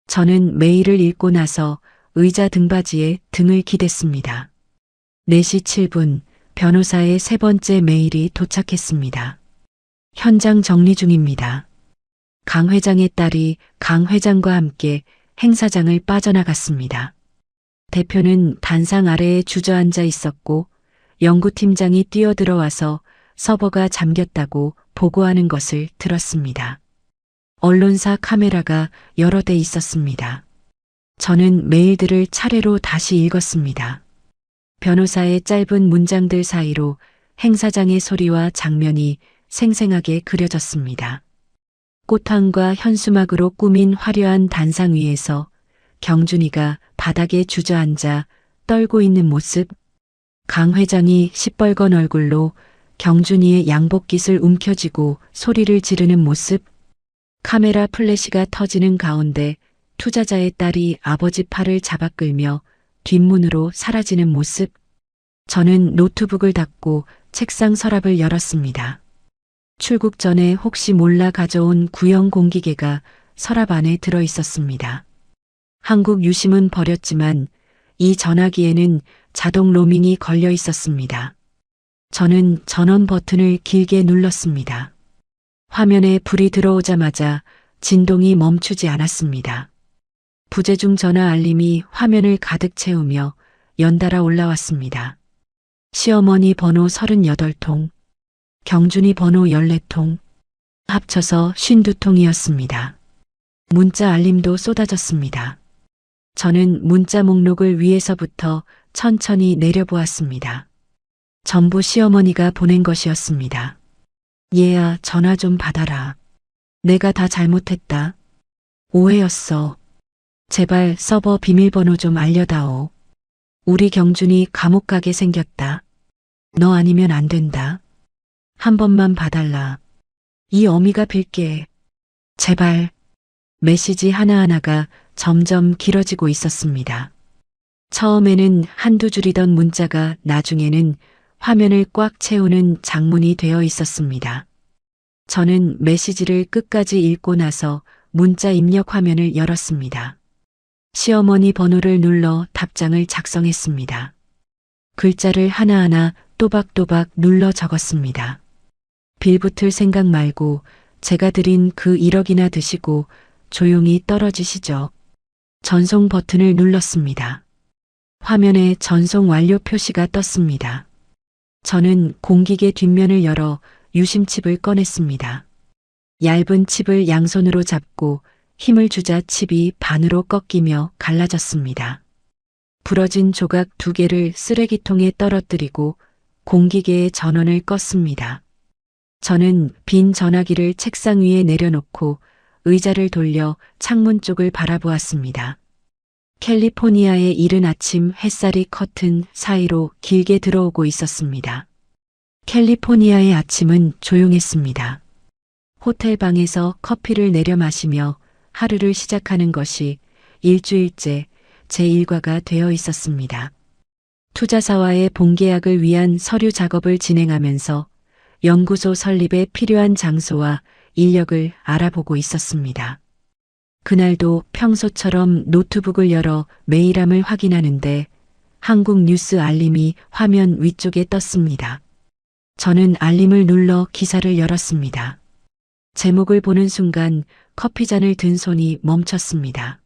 저는 메일을 읽고 나서 의자 등받이에 등을 기댔습니다. 4시 7분 변호사의 세 번째 메일이 도착했습니다. 현장 정리 중입니다. 강 회장의 딸이 강 회장과 함께 행사장을 빠져나갔습니다. 대표는 단상 아래에 주저앉아 있었고 연구팀장이 뛰어들어와서 서버가 잠겼다고 보고하는 것을 들었습니다. 언론사 카메라가 여러 대 있었습니다. 저는 메일들을 차례로 다시 읽었습니다. 변호사의 짧은 문장들 사이로 행사장의 소리와 장면이 생생하게 그려졌습니다. 꽃향과 현수막으로 꾸민 화려한 단상 위에서 경준이가 바닥에 주저앉아 떨고 있는 모습, 강 회장이 시뻘건 얼굴로 경준이의 양복깃을 움켜쥐고 소리를 지르는 모습, 카메라 플래시가 터지는 가운데 투자자의 딸이 아버지 팔을 잡아 끌며 뒷문으로 사라지는 모습. 저는 노트북을 닫고 책상 서랍을 열었습니다. 출국 전에 혹시 몰라 가져온 구형 공기계가 서랍 안에 들어 있었습니다. 한국 유심은 버렸지만 이 전화기에는 자동 로밍이 걸려 있었습니다. 저는 전원 버튼을 길게 눌렀습니다. 화면에 불이 들어오자마자 진동이 멈추지 않았습니다. 부재중 전화 알림이 화면을 가득 채우며 연달아 올라왔습니다. 시어머니 번호 38통, 경준이 번호 14통, 합쳐서 52통이었습니다. 문자 알림도 쏟아졌습니다. 저는 문자 목록을 위에서부터 천천히 내려보았습니다. 전부 시어머니가 보낸 것이었습니다. 얘야, 전화 좀 받아라. 내가 다 잘못했다. 오해였어. 제발 서버 비밀번호 좀 알려다오. 우리 경준이 감옥 가게 생겼다. 너 아니면 안 된다. 한 번만 봐달라. 이 어미가 빌게. 제발. 메시지 하나하나가 점점 길어지고 있었습니다. 처음에는 한두 줄이던 문자가 나중에는 화면을 꽉 채우는 장문이 되어 있었습니다. 저는 메시지를 끝까지 읽고 나서 문자 입력 화면을 열었습니다. 시어머니 번호를 눌러 답장을 작성했습니다. 글자를 하나하나 또박또박 눌러 적었습니다. 빌붙을 생각 말고 제가 드린 그 1억이나 드시고 조용히 떨어지시죠. 전송 버튼을 눌렀습니다. 화면에 전송 완료 표시가 떴습니다. 저는 공기계 뒷면을 열어 유심칩을 꺼냈습니다. 얇은 칩을 양손으로 잡고 힘을 주자 칩이 반으로 꺾이며 갈라졌습니다. 부러진 조각 2개를 쓰레기통에 떨어뜨리고 공기계의 전원을 껐습니다. 저는 빈 전화기를 책상 위에 내려놓고 의자를 돌려 창문 쪽을 바라보았습니다. 캘리포니아의 이른 아침 햇살이 커튼 사이로 길게 들어오고 있었습니다. 캘리포니아의 아침은 조용했습니다. 호텔 방에서 커피를 내려 마시며 하루를 시작하는 것이 일주일째 제 일과가 되어 있었습니다. 투자사와의 본계약을 위한 서류 작업을 진행하면서 연구소 설립에 필요한 장소와 인력을 알아보고 있었습니다. 그날도 평소처럼 노트북을 열어 메일함을 확인하는데 한국 뉴스 알림이 화면 위쪽에 떴습니다. 저는 알림을 눌러 기사를 열었습니다. 제목을 보는 순간 커피잔을 든 손이 멈췄습니다.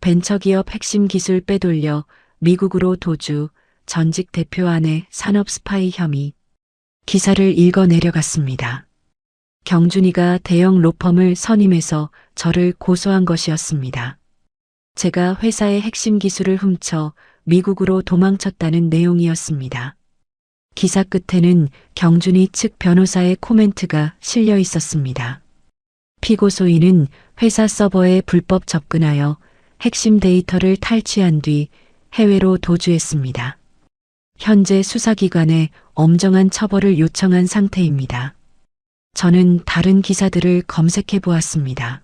벤처기업 핵심 기술 빼돌려 미국으로 도주, 전직 대표 아내 산업 스파이 혐의. 기사를 읽어 내려갔습니다. 경준이가 대형 로펌을 선임해서 저를 고소한 것이었습니다. 제가 회사의 핵심 기술을 훔쳐 미국으로 도망쳤다는 내용이었습니다. 기사 끝에는 경준이 측 변호사의 코멘트가 실려 있었습니다. 피고소인은 회사 서버에 불법 접근하여 핵심 데이터를 탈취한 뒤 해외로 도주했습니다. 현재 수사기관에 엄정한 처벌을 요청한 상태입니다. 저는 다른 기사들을 검색해 보았습니다.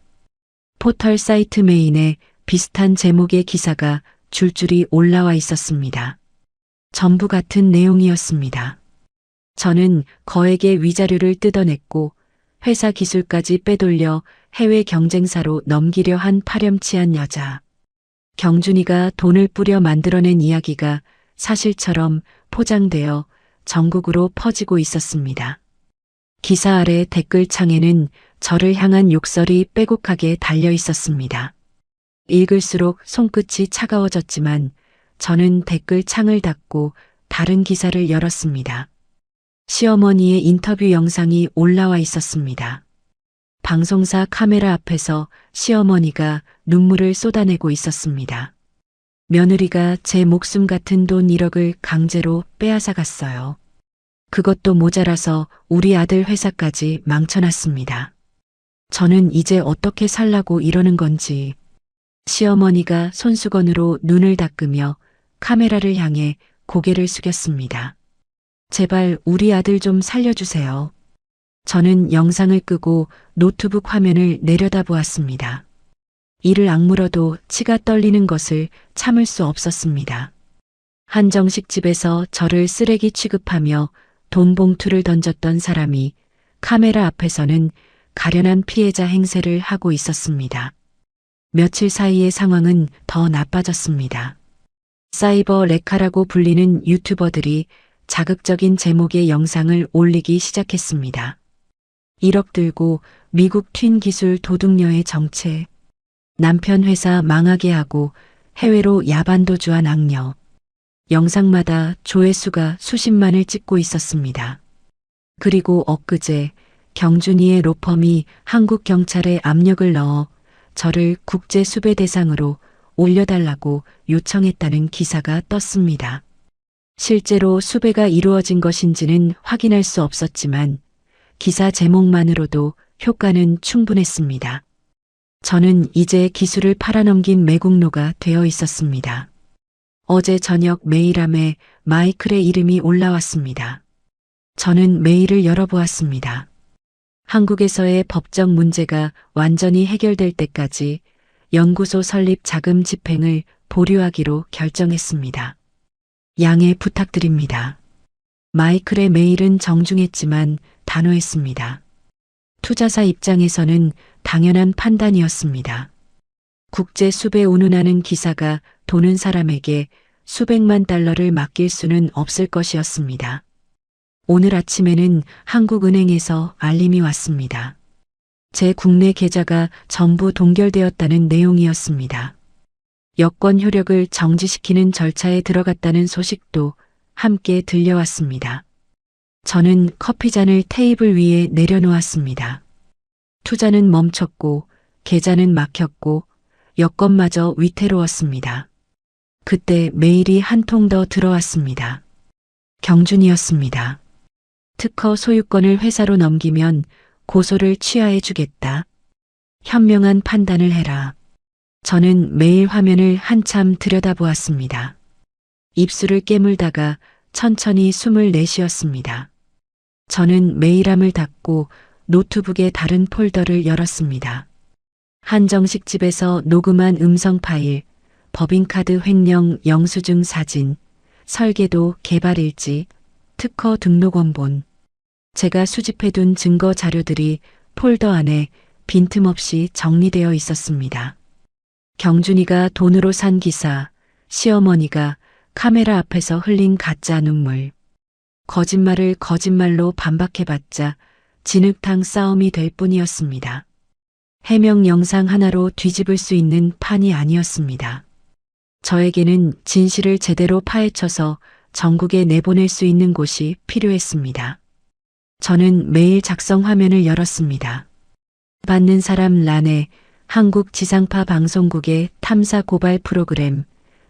포털 사이트 메인에 비슷한 제목의 기사가 줄줄이 올라와 있었습니다. 전부 같은 내용이었습니다. 저는 거액의 위자료를 뜯어냈고 회사 기술까지 빼돌려 해외 경쟁사로 넘기려 한 파렴치한 여자. 경준이가 돈을 뿌려 만들어낸 이야기가 사실처럼 포장되어 전국으로 퍼지고 있었습니다. 기사 아래 댓글창에는 저를 향한 욕설이 빼곡하게 달려 있었습니다. 읽을수록 손끝이 차가워졌지만 저는 댓글창을 닫고 다른 기사를 열었습니다. 시어머니의 인터뷰 영상이 올라와 있었습니다. 방송사 카메라 앞에서 시어머니가 눈물을 쏟아내고 있었습니다. 며느리가 제 목숨 같은 돈 1억을 강제로 빼앗아갔어요. 그것도 모자라서 우리 아들 회사까지 망쳐놨습니다. 저는 이제 어떻게 살라고 이러는 건지. 시어머니가 손수건으로 눈을 닦으며 카메라를 향해 고개를 숙였습니다. 제발 우리 아들 좀 살려주세요. 저는 영상을 끄고 노트북 화면을 내려다보았습니다. 이를 악물어도 치가 떨리는 것을 참을 수 없었습니다. 한정식 집에서 저를 쓰레기 취급하며 돈 봉투를 던졌던 사람이 카메라 앞에서는 가련한 피해자 행세를 하고 있었습니다. 며칠 사이의 상황은 더 나빠졌습니다. 사이버 레카라고 불리는 유튜버들이 자극적인 제목의 영상을 올리기 시작했습니다. 1억 들고 미국 튄 기술 도둑녀의 정체. 남편 회사 망하게 하고 해외로 야반도주한 악녀. 영상마다 조회수가 수십만을 찍고 있었습니다. 그리고 엊그제 경준이의 로펌이 한국 경찰에 압력을 넣어 저를 국제 수배 대상으로 올려달라고 요청했다는 기사가 떴습니다. 실제로 수배가 이루어진 것인지는 확인할 수 없었지만 기사 제목만으로도 효과는 충분했습니다. 저는 이제 기술을 팔아넘긴 매국노가 되어 있었습니다. 어제 저녁 메일함에 마이클의 이름이 올라왔습니다. 저는 메일을 열어보았습니다. 한국에서의 법적 문제가 완전히 해결될 때까지 연구소 설립 자금 집행을 보류하기로 결정했습니다. 양해 부탁드립니다. 마이클의 메일은 정중했지만 단호했습니다. 투자사 입장에서는 당연한 판단이었습니다. 국제 수배 운운하는 기사가 도는 사람에게 수백만 달러를 맡길 수는 없을 것이었습니다. 오늘 아침에는 한국은행에서 알림이 왔습니다. 제 국내 계좌가 전부 동결되었다는 내용이었습니다. 여권 효력을 정지시키는 절차에 들어갔다는 소식도 함께 들려왔습니다. 저는 커피잔을 테이블 위에 내려놓았습니다. 투자는 멈췄고 계좌는 막혔고 여권마저 위태로웠습니다. 그때 메일이 한 통 더 들어왔습니다. 경준이었습니다. 특허 소유권을 회사로 넘기면 고소를 취하해 주겠다. 현명한 판단을 해라. 저는 메일 화면을 한참 들여다보았습니다. 입술을 깨물다가 천천히 숨을 내쉬었습니다. 저는 메일함을 닫고 노트북의 다른 폴더를 열었습니다. 한정식 집에서 녹음한 음성 파일, 법인카드 횡령 영수증 사진, 설계도 개발 일지, 특허 등록 원본. 제가 수집해둔 증거 자료들이 폴더 안에 빈틈없이 정리되어 있었습니다. 경준이가 돈으로 산 기사, 시어머니가 카메라 앞에서 흘린 가짜 눈물. 거짓말을 거짓말로 반박해봤자 진흙탕 싸움이 될 뿐이었습니다. 해명 영상 하나로 뒤집을 수 있는 판이 아니었습니다. 저에게는 진실을 제대로 파헤쳐서 전국에 내보낼 수 있는 곳이 필요했습니다. 저는 매일 작성 화면을 열었습니다. 받는 사람 란에 한국 지상파 방송국의 탐사 고발 프로그램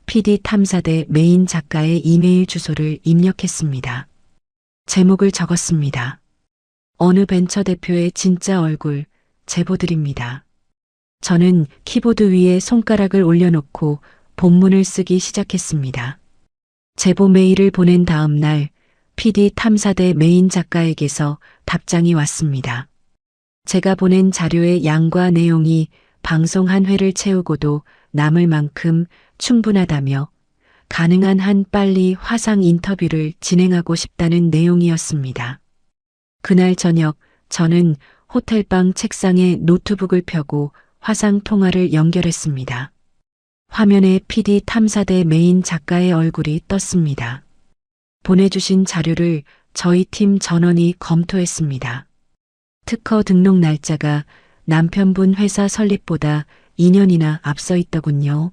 PD 탐사대 메인 작가의 이메일 주소를 입력했습니다. 제목을 적었습니다. 어느 벤처 대표의 진짜 얼굴 제보드립니다. 저는 키보드 위에 손가락을 올려놓고 본문을 쓰기 시작했습니다. 제보 메일을 보낸 다음 날 PD 탐사대 메인 작가에게서 답장이 왔습니다. 제가 보낸 자료의 양과 내용이 방송 한 회를 채우고도 남을 만큼 충분하다며 가능한 한 빨리 화상 인터뷰를 진행하고 싶다는 내용이었습니다. 그날 저녁 저는 호텔방 책상에 노트북을 펴고 화상 통화를 연결했습니다. 화면에 PD 탐사대 메인 작가의 얼굴이 떴습니다. 보내주신 자료를 저희 팀 전원이 검토했습니다. 특허 등록 날짜가 남편분 회사 설립보다 2년이나 앞서 있더군요.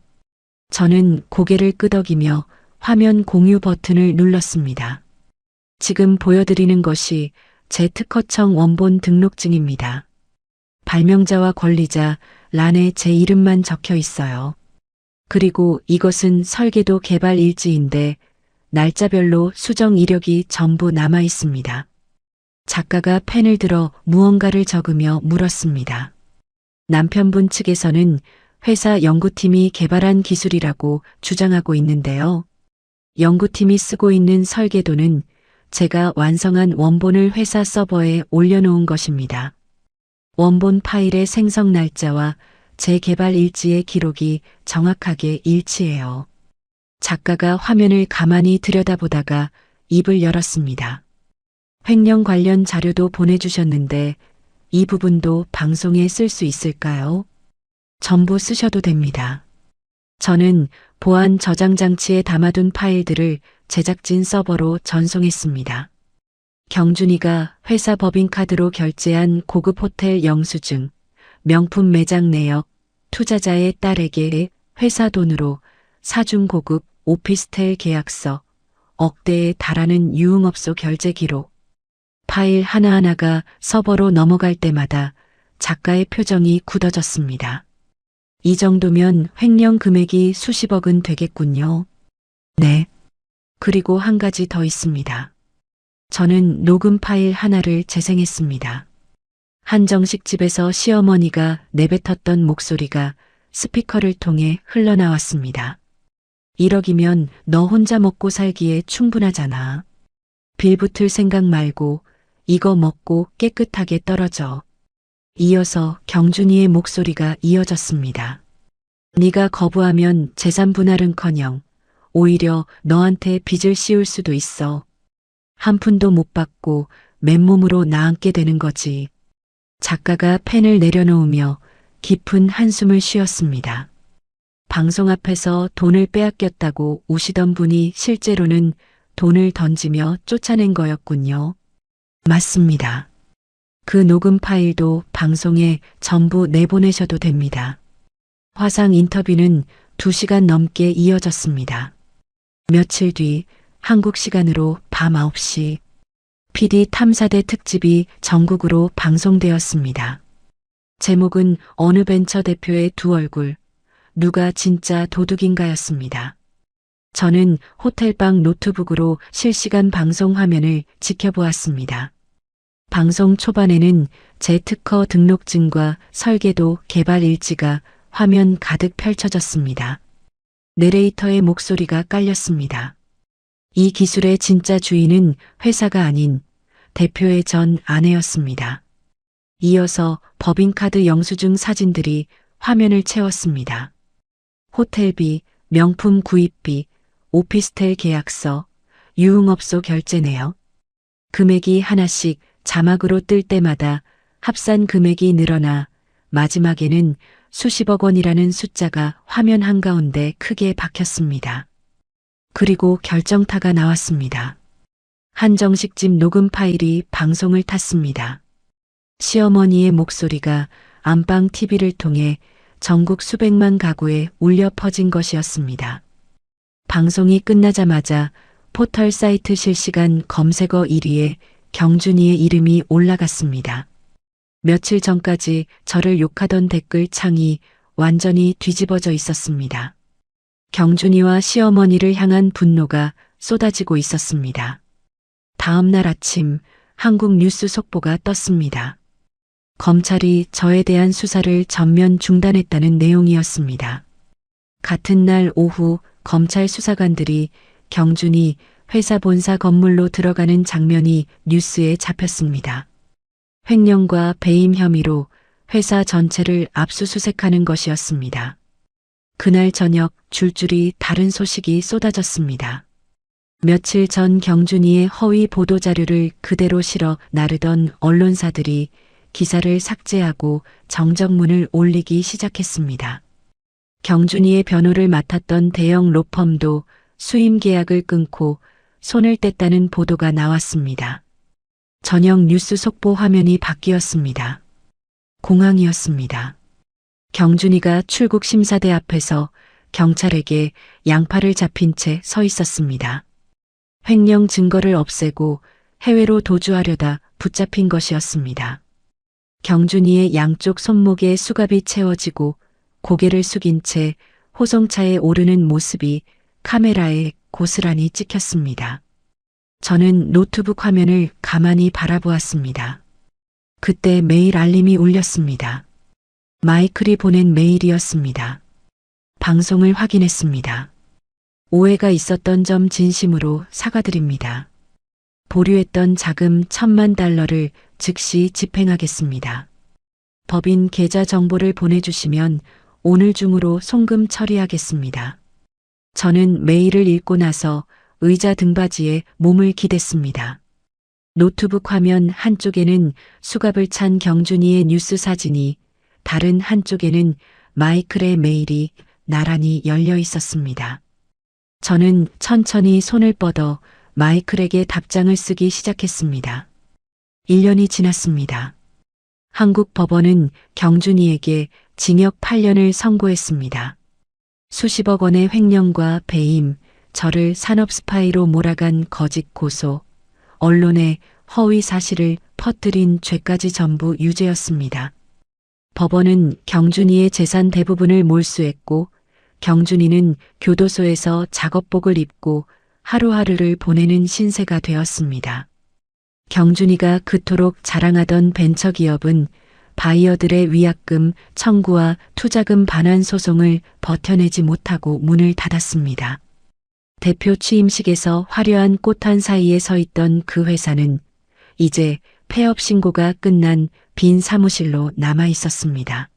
저는 고개를 끄덕이며 화면 공유 버튼을 눌렀습니다. 지금 보여드리는 것이 제 특허청 원본 등록증입니다. 발명자와 권리자 란에 제 이름만 적혀 있어요. 그리고 이것은 설계도 개발 일지인데 날짜별로 수정 이력이 전부 남아 있습니다. 작가가 펜을 들어 무언가를 적으며 물었습니다. 남편분 측에서는 회사 연구팀이 개발한 기술이라고 주장하고 있는데요. 연구팀이 쓰고 있는 설계도는 제가 완성한 원본을 회사 서버에 올려놓은 것입니다. 원본 파일의 생성 날짜와 제 개발 일지의 기록이 정확하게 일치해요. 작가가 화면을 가만히 들여다보다가 입을 열었습니다. 횡령 관련 자료도 보내주셨는데 이 부분도 방송에 쓸 수 있을까요? 전부 쓰셔도 됩니다. 저는 보안 저장 장치에 담아둔 파일들을 제작진 서버로 전송했습니다. 경준이가 회사 법인카드로 결제한 고급 호텔 영수증, 명품 매장 내역, 투자자의 딸에게 회사 돈으로 사준 고급 오피스텔 계약서, 억대에 달하는 유흥업소 결제 기록. 파일 하나하나가 서버로 넘어갈 때마다 작가의 표정이 굳어졌습니다. 이 정도면 횡령 금액이 수십억은 되겠군요. 네. 그리고 한 가지 더 있습니다. 저는 녹음 파일 하나를 재생했습니다. 한정식 집에서 시어머니가 내뱉었던 목소리가 스피커를 통해 흘러나왔습니다. 1억이면 너 혼자 먹고 살기에 충분하잖아. 빌붙을 생각 말고 이거 먹고 깨끗하게 떨어져. 이어서 경준이의 목소리가 이어졌습니다. 네가 거부하면 재산 분할은커녕 오히려 너한테 빚을 씌울 수도 있어. 한 푼도 못 받고 맨몸으로 나앉게 되는 거지. 작가가 펜을 내려놓으며 깊은 한숨을 쉬었습니다. 방송 앞에서 돈을 빼앗겼다고 우시던 분이 실제로는 돈을 던지며 쫓아낸 거였군요. 맞습니다. 그 녹음 파일도 방송에 전부 내보내셔도 됩니다. 화상 인터뷰는 2시간 넘게 이어졌습니다. 며칠 뒤 한국 시간으로 밤 9시 PD 탐사대 특집이 전국으로 방송되었습니다. 제목은 어느 벤처 대표의 두 얼굴, 누가 진짜 도둑인가였습니다. 저는 호텔방 노트북으로 실시간 방송 화면을 지켜보았습니다. 방송 초반에는 제 특허 등록증과 설계도 개발 일지가 화면 가득 펼쳐졌습니다. 내레이터의 목소리가 깔렸습니다. 이 기술의 진짜 주인은 회사가 아닌 대표의 전 아내였습니다. 이어서 법인카드 영수증 사진들이 화면을 채웠습니다. 호텔비, 명품 구입비, 오피스텔 계약서, 유흥업소 결제 내역. 금액이 하나씩 자막으로 뜰 때마다 합산 금액이 늘어나 마지막에는 수십억 원이라는 숫자가 화면 한가운데 크게 박혔습니다. 그리고 결정타가 나왔습니다. 한정식 집 녹음 파일이 방송을 탔습니다. 시어머니의 목소리가 안방 TV를 통해 전국 수백만 가구에 울려 퍼진 것이었습니다. 방송이 끝나자마자 포털 사이트 실시간 검색어 1위에 경준이의 이름이 올라갔습니다. 며칠 전까지 저를 욕하던 댓글 창이 완전히 뒤집어져 있었습니다. 경준이와 시어머니를 향한 분노가 쏟아지고 있었습니다. 다음 날 아침 한국 뉴스 속보가 떴습니다. 검찰이 저에 대한 수사를 전면 중단했다는 내용이었습니다. 같은 날 오후 검찰 수사관들이 경준이 회사 본사 건물로 들어가는 장면이 뉴스에 잡혔습니다. 횡령과 배임 혐의로 회사 전체를 압수수색하는 것이었습니다. 그날 저녁 줄줄이 다른 소식이 쏟아졌습니다. 며칠 전 경준이의 허위 보도자료를 그대로 실어 나르던 언론사들이 기사를 삭제하고 정정문을 올리기 시작했습니다. 경준이의 변호를 맡았던 대형 로펌도 수임 계약을 끊고 손을 뗐다는 보도가 나왔습니다. 저녁 뉴스 속보 화면이 바뀌었습니다. 공항이었습니다. 경준이가 출국 심사대 앞에서 경찰에게 양팔을 잡힌 채 서 있었습니다. 횡령 증거를 없애고 해외로 도주하려다 붙잡힌 것이었습니다. 경준이의 양쪽 손목에 수갑이 채워지고 고개를 숙인 채 호송차에 오르는 모습이 카메라에 고스란히 찍혔습니다. 저는 노트북 화면을 가만히 바라보았습니다. 그때 메일 알림이 울렸습니다. 마이클이 보낸 메일이었습니다. 방송을 확인했습니다. 오해가 있었던 점 진심으로 사과드립니다. 보류했던 자금 1,000만 달러를 즉시 집행하겠습니다. 법인 계좌 정보를 보내주시면 오늘 중으로 송금 처리하겠습니다. 저는 메일을 읽고 나서 의자 등받이에 몸을 기댔습니다. 노트북 화면 한쪽에는 수갑을 찬 경준이의 뉴스 사진이, 다른 한쪽에는 마이클의 메일이 나란히 열려 있었습니다. 저는 천천히 손을 뻗어 마이클에게 답장을 쓰기 시작했습니다. 1년이 지났습니다. 한국 법원은 경준이에게 징역 8년을 선고했습니다. 수십억 원의 횡령과 배임, 저를 산업 스파이로 몰아간 거짓 고소, 언론에 허위 사실을 퍼뜨린 죄까지 전부 유죄였습니다. 법원은 경준이의 재산 대부분을 몰수했고 경준이는 교도소에서 작업복을 입고 하루하루를 보내는 신세가 되었습니다. 경준이가 그토록 자랑하던 벤처기업은 바이어들의 위약금 청구와 투자금 반환 소송을 버텨내지 못하고 문을 닫았습니다. 대표 취임식에서 화려한 꽃한 사이에 서 있던 그 회사는 이제 폐업 신고가 끝난 빈 사무실로 남아 있었습니다.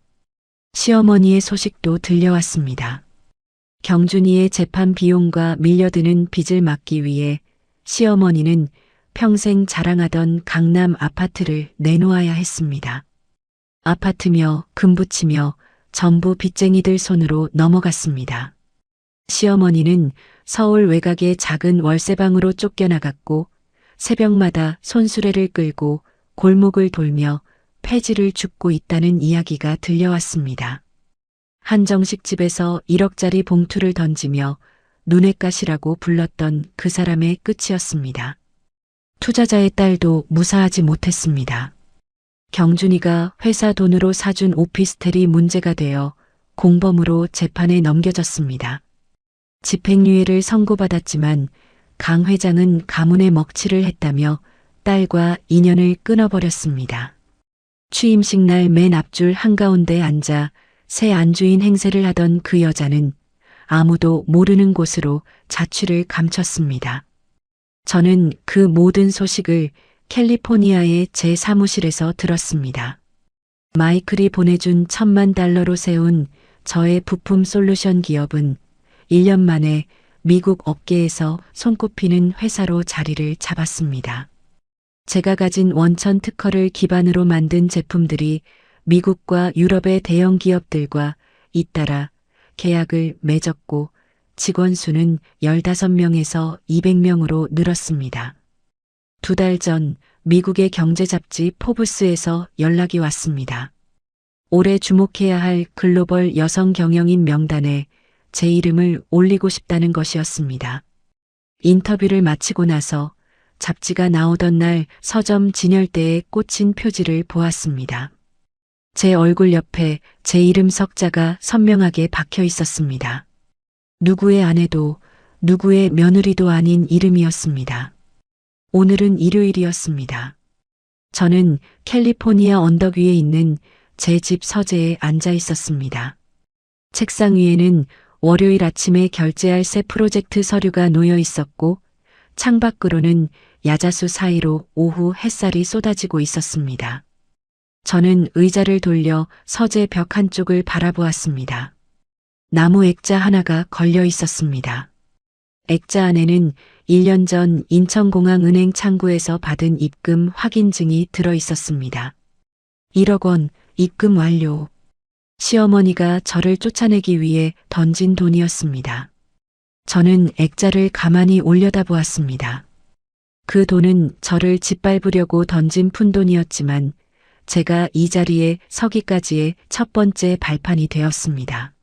시어머니의 소식도 들려왔습니다. 경준이의 재판 비용과 밀려드는 빚을 막기 위해 시어머니는 평생 자랑하던 강남 아파트를 내놓아야 했습니다. 아파트며 금붙이며 전부 빚쟁이들 손으로 넘어갔습니다. 시어머니는 서울 외곽의 작은 월세방으로 쫓겨나갔고 새벽마다 손수레를 끌고 골목을 돌며 폐지를 줍고 있다는 이야기가 들려왔습니다. 한정식 집에서 1억짜리 봉투를 던지며 눈엣 가시라고 불렀던 그 사람의 끝이었습니다. 투자자의 딸도 무사하지 못했습니다. 경준이가 회사 돈으로 사준 오피스텔이 문제가 되어 공범으로 재판에 넘겨졌습니다. 집행유예를 선고받았지만 강 회장은 가문의 먹칠을 했다며 딸과 인연을 끊어버렸습니다. 취임식 날 맨 앞줄 한가운데 앉아 새 안주인 행세를 하던 그 여자는 아무도 모르는 곳으로 자취를 감췄습니다. 저는 그 모든 소식을 캘리포니아의 제 사무실에서 들었습니다. 마이클이 보내준 1,000만 달러로 세운 저의 부품 솔루션 기업은 1년 만에 미국 업계에서 손꼽히는 회사로 자리를 잡았습니다. 제가 가진 원천 특허를 기반으로 만든 제품들이 미국과 유럽의 대형 기업들과 잇따라 계약을 맺었고 직원 수는 15명에서 200명으로 늘었습니다. 2달 전 미국의 경제 잡지 포브스에서 연락이 왔습니다. 올해 주목해야 할 글로벌 여성 경영인 명단에 제 이름을 올리고 싶다는 것이었습니다. 인터뷰를 마치고 나서 잡지가 나오던 날 서점 진열대에 꽂힌 표지를 보았습니다. 제 얼굴 옆에 제 이름 석자가 선명하게 박혀 있었습니다. 누구의 아내도 누구의 며느리도 아닌 이름이었습니다. 오늘은 일요일이었습니다. 저는 캘리포니아 언덕 위에 있는 제 집 서재에 앉아 있었습니다. 책상 위에는 월요일 아침에 결제할 새 프로젝트 서류가 놓여 있었고 창밖으로는 야자수 사이로 오후 햇살이 쏟아지고 있었습니다. 저는 의자를 돌려 서재 벽 한쪽을 바라보았습니다. 나무 액자 하나가 걸려 있었습니다. 액자 안에는 1년 전 인천공항은행 창구에서 받은 입금 확인증이 들어 있었습니다. 1억 원 입금 완료. 시어머니가 저를 쫓아내기 위해 던진 돈이었습니다. 저는 액자를 가만히 올려다보았습니다. 그 돈은 저를 짓밟으려고 던진 푼돈이었지만 제가 이 자리에 서기까지의 첫 번째 발판이 되었습니다.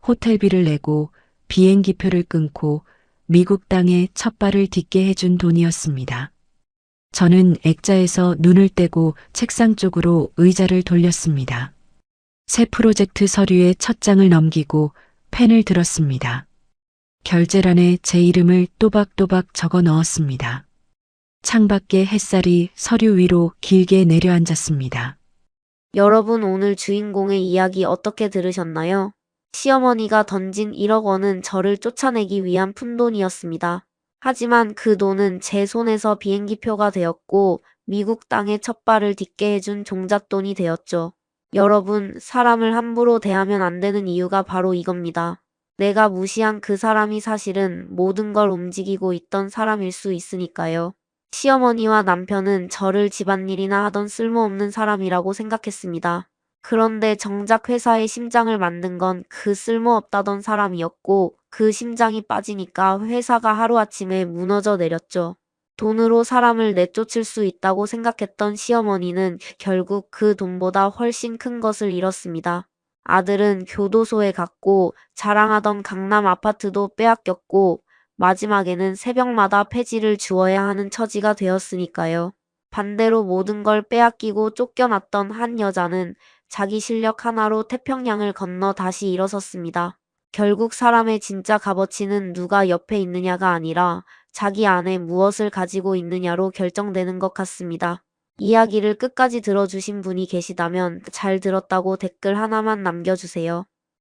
호텔비를 내고 비행기표를 끊고 미국 땅에 첫 발을 딛게 해준 돈이었습니다. 저는 액자에서 눈을 떼고 책상 쪽으로 의자를 돌렸습니다. 새 프로젝트 서류의 첫 장을 넘기고 펜을 들었습니다. 결제란에 제 이름을 또박또박 적어 넣었습니다. 창밖의 햇살이 서류 위로 길게 내려앉았습니다. 여러분 오늘 주인공의 이야기 어떻게 들으셨나요? 시어머니가 던진 1억 원은 저를 쫓아내기 위한 푼돈이었습니다. 하지만 그 돈은 제 손에서 비행기표가 되었고 미국 땅에 첫 발을 딛게 해준 종잣돈이 되었죠. 여러분, 사람을 함부로 대하면 안 되는 이유가 바로 이겁니다. 내가 무시한 그 사람이 사실은 모든 걸 움직이고 있던 사람일 수 있으니까요. 시어머니와 남편은 저를 집안일이나 하던 쓸모없는 사람이라고 생각했습니다. 그런데 정작 회사의 심장을 만든 건 그 쓸모없다던 사람이었고 그 심장이 빠지니까 회사가 하루아침에 무너져 내렸죠. 돈으로 사람을 내쫓을 수 있다고 생각했던 시어머니는 결국 그 돈보다 훨씬 큰 것을 잃었습니다. 아들은 교도소에 갔고 자랑하던 강남 아파트도 빼앗겼고 마지막에는 새벽마다 폐지를 주어야 하는 처지가 되었으니까요. 반대로 모든 걸 빼앗기고 쫓겨났던 한 여자는 자기 실력 하나로 태평양을 건너 다시 일어섰습니다. 결국 사람의 진짜 값어치는 누가 옆에 있느냐가 아니라 자기 안에 무엇을 가지고 있느냐로 결정되는 것 같습니다. 이야기를 끝까지 들어주신 분이 계시다면 잘 들었다고 댓글 하나만 남겨주세요.